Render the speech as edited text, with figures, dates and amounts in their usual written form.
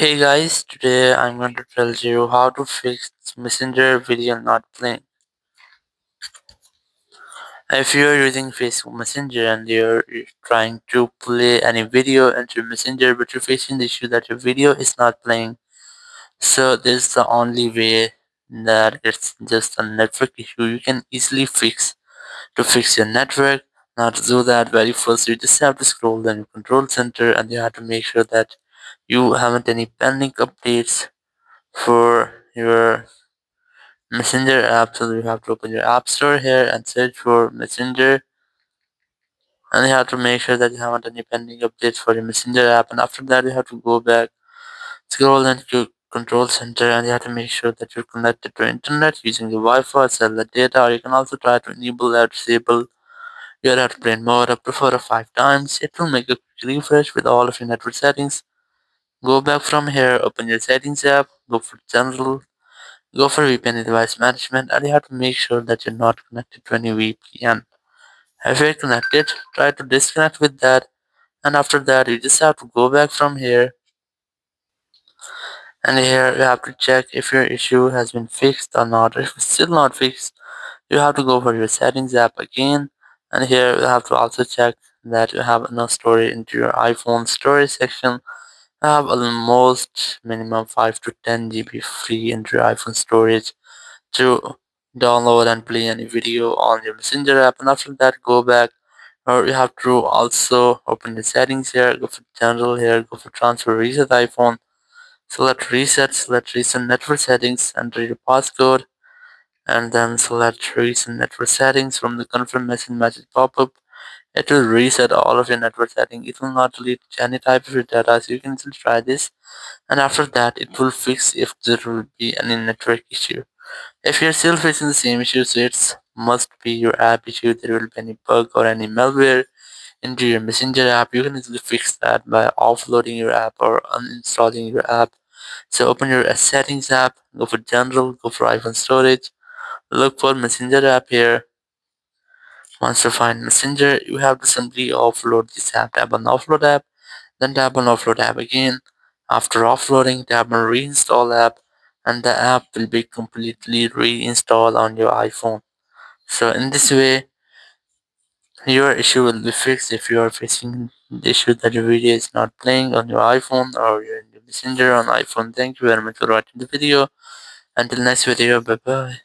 Hey guys, today I'm going to tell you how to fix Messenger video not playing. If you're using Facebook Messenger and you're trying to play any video into Messenger but you're facing the issue that your video is not playing, so this is the only way that it's just a network issue you can easily fix. To fix your network, now to do that very first you just have to scroll down your control center and you have to make sure that you haven't any pending updates for your Messenger app. So you have to open your app store here and search for Messenger, and you have to make sure that you haven't any pending updates for your Messenger app. And after that, you have to go back, scroll into control center, and you have to make sure that you're connected to internet using the Wi-Fi, cellular data, or you can also try to enable or disable your airplane mode up to 4 or 5 times. It will make a quick refresh with all of your network settings. Go back from here, open your settings app, go for general. Go for VPN device management, and you have to make sure that you're not connected to any VPN. If you're connected, try to disconnect with that, and after that, you just have to go back from here, and here you have to check if your issue has been fixed or not. If it's still not fixed, you have to go for your settings app again, and here you have to also check that you have enough storage into your iPhone storage section. I have almost minimum 5 to 10 GB free into your iPhone storage to download and play any video on your Messenger app, and after that go back, or you have to also open the settings here, go for general here, go for transfer reset iPhone, select reset network settings, enter your passcode, and then select reset network settings from the confirm message pop-up. It will reset all of your network settings. It will not delete any type of your data, so you can still try this, and after that it will fix if there will be any network issue. If you're still facing the same issues, it must be your app issue. There will be any bug or any malware into your Messenger app. You can easily fix that by offloading your app or uninstalling your app. So open your settings app, go for general, go for iPhone storage, look for Messenger app here. Once you find Messenger, you have to simply offload this app. Tap on offload app, then tap on offload app again. After offloading, tap on reinstall app, and the app will be completely reinstalled on your iPhone. So in this way, your issue will be fixed if you are facing the issue that your video is not playing on your iPhone or you're in the Messenger on iPhone. Thank you very much for watching the video. Until next video, bye bye.